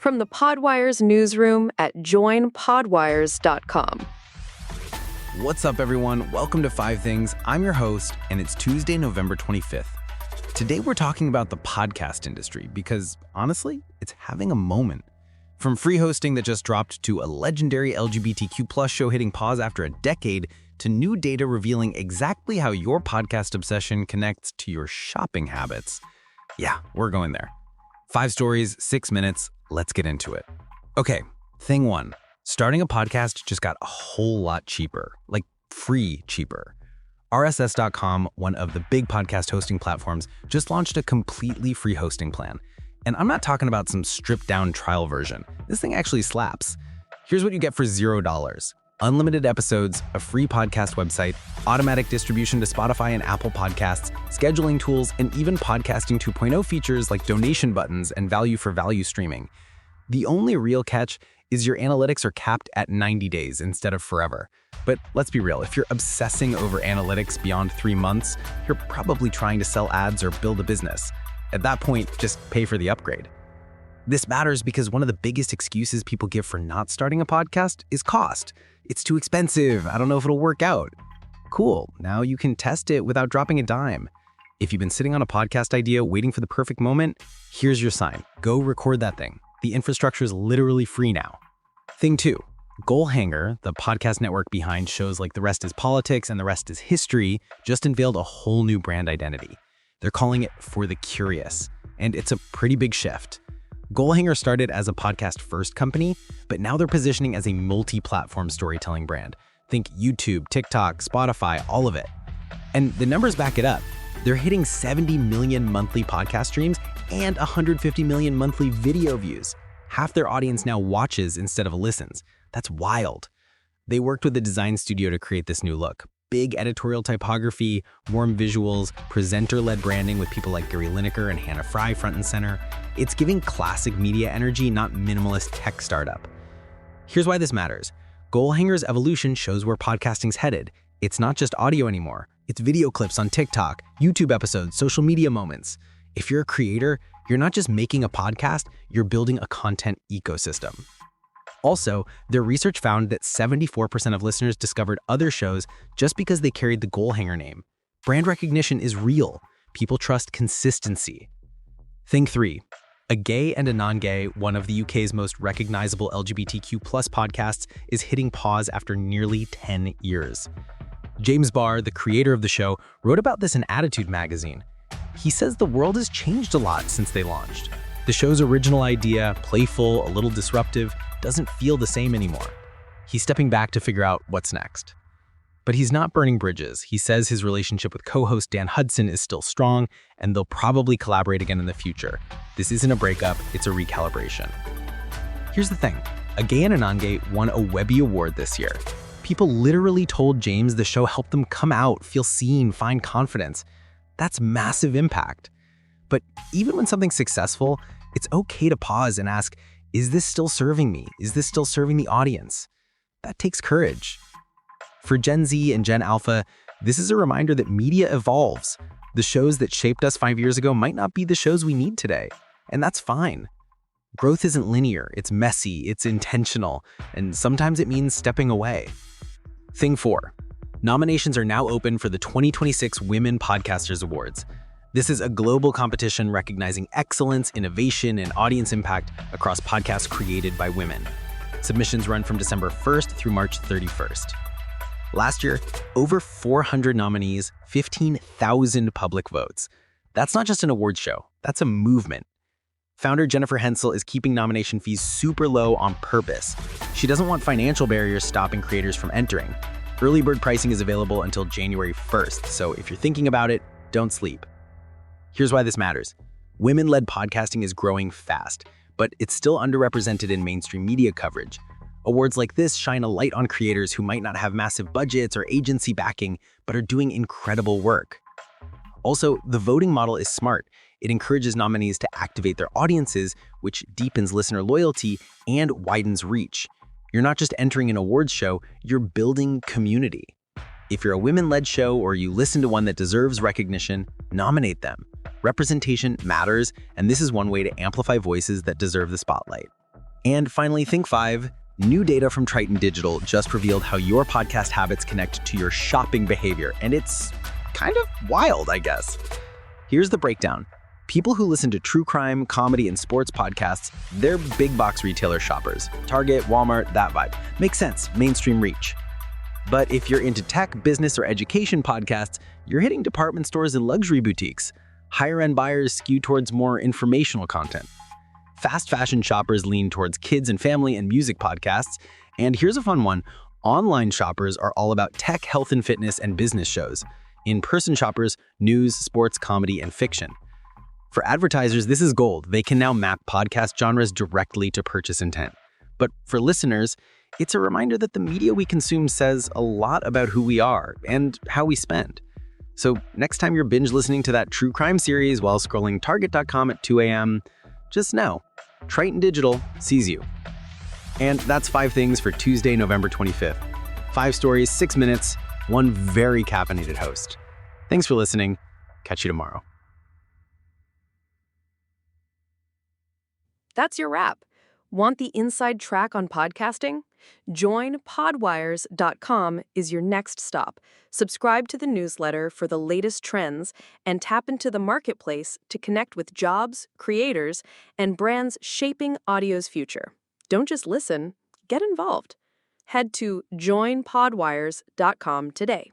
From the Podwires newsroom at joinpodwires.com. What's up, everyone? Welcome to 5 Things. I'm your host, and it's Tuesday, November 25th. Today, we're talking about the podcast industry because, honestly, it's having a moment. From free hosting that just dropped to a legendary LGBTQ+ show hitting pause after a decade to new data revealing exactly how your podcast obsession connects to your shopping habits. Yeah, we're going there. 5 stories, 6 minutes. Let's get into it. Okay, thing 1. Starting a podcast just got a whole lot cheaper, like free cheaper. RSS.com, one of the big podcast hosting platforms, just launched a completely free hosting plan. And I'm not talking about some stripped-down trial version. This thing actually slaps. Here's what you get for $0. Unlimited episodes, a free podcast website, automatic distribution to Spotify and Apple Podcasts, scheduling tools, and even Podcasting 2.0 features like donation buttons and value-for-value streaming. The only real catch is your analytics are capped at 90 days instead of forever. But let's be real, if you're obsessing over analytics beyond 3 months, you're probably trying to sell ads or build a business. At that point, just pay for the upgrade. This matters because one of the biggest excuses people give for not starting a podcast is cost. It's too expensive. I don't know if it'll work out. Cool, now you can test it without dropping a dime. If you've been sitting on a podcast idea waiting for the perfect moment, here's your sign. Go record that thing. The infrastructure is literally free now. Thing 2, Goalhanger, the podcast network behind shows like The Rest is Politics and The Rest is History, just unveiled a whole new brand identity. They're calling it For the Curious, and it's a pretty big shift. Goalhanger started as a podcast-first company, but now they're positioning as a multi-platform storytelling brand. Think YouTube, TikTok, Spotify, all of it. And the numbers back it up. They're hitting 70 million monthly podcast streams and 150 million monthly video views. Half their audience now watches instead of listens. That's wild. They worked with a design studio to create this new look. Big editorial typography, warm visuals, presenter-led branding with people like Gary Lineker and Hannah Fry front and center. It's giving classic media energy, not minimalist tech startup. Here's why this matters. Goalhanger's evolution shows where podcasting's headed. It's not just audio anymore. It's video clips on TikTok, YouTube episodes, social media moments. If you're a creator, you're not just making a podcast, you're building a content ecosystem. Also, their research found that 74% of listeners discovered other shows just because they carried the Goalhanger name. Brand recognition is real. People trust consistency. Thing 3, a gay and a non-gay, one of the UK's most recognizable LGBTQ+ podcasts, is hitting pause after nearly 10 years. James Barr, the creator of the show, wrote about this in Attitude magazine. He says the world has changed a lot since they launched. The show's original idea, playful, a little disruptive, doesn't feel the same anymore. He's stepping back to figure out what's next. But he's not burning bridges. He says his relationship with co-host Dan Hudson is still strong, and they'll probably collaborate again in the future. This isn't a breakup, it's a recalibration. Here's the thing. A gay and a non-gay won a Webby Award this year. People literally told James the show helped them come out, feel seen, find confidence. That's massive impact. But even when something's successful, it's okay to pause and ask, is this still serving me? Is this still serving the audience? That takes courage. For Gen Z and Gen Alpha, this is a reminder that media evolves. The shows that shaped us 5 years ago might not be the shows we need today, and that's fine. Growth isn't linear, it's messy, it's intentional, and sometimes it means stepping away. Thing 4. Nominations are now open for the 2026 Women Podcasters Awards. This is a global competition recognizing excellence, innovation, and audience impact across podcasts created by women. Submissions run from December 1st through March 31st. Last year, over 400 nominees, 15,000 public votes. That's not just an awards show, that's a movement. Founder Jennifer Hensel is keeping nomination fees super low on purpose. She doesn't want financial barriers stopping creators from entering. Early bird pricing is available until January 1st, so if you're thinking about it, don't sleep. Here's why this matters. Women-led podcasting is growing fast, but it's still underrepresented in mainstream media coverage. Awards like this shine a light on creators who might not have massive budgets or agency backing, but are doing incredible work. Also, the voting model is smart. It encourages nominees to activate their audiences, which deepens listener loyalty and widens reach. You're not just entering an awards show, you're building community. If you're a women-led show or you listen to one that deserves recognition, nominate them. Representation matters, and this is one way to amplify voices that deserve the spotlight. And finally, Think 5. New data from Triton Digital just revealed how your podcast habits connect to your shopping behavior, and it's kind of wild, I guess. Here's the breakdown. People who listen to true crime, comedy, and sports podcasts, they're big box retailer shoppers. Target, Walmart, that vibe. Makes sense, mainstream reach. But if you're into tech, business, or education podcasts, you're hitting department stores and luxury boutiques. Higher-end buyers skew towards more informational content. Fast fashion shoppers lean towards kids and family and music podcasts. And here's a fun one. Online shoppers are all about tech, health and fitness, and business shows. In-person shoppers, news, sports, comedy, and fiction. For advertisers, this is gold. They can now map podcast genres directly to purchase intent. But for listeners, it's a reminder that the media we consume says a lot about who we are and how we spend. So next time you're binge listening to that true crime series while scrolling Target.com at 2 a.m., just know, Triton Digital sees you. And that's 5 things for Tuesday, November 25th. 5 stories, 6 minutes, 1 very caffeinated host. Thanks for listening. Catch you tomorrow. That's your wrap. Want the inside track on podcasting? Join podwires.com is your next stop. Subscribe to the newsletter for the latest trends and tap into the marketplace to connect with jobs, creators, and brands shaping audio's future. Don't just listen, get involved. Head to joinpodwires.com today.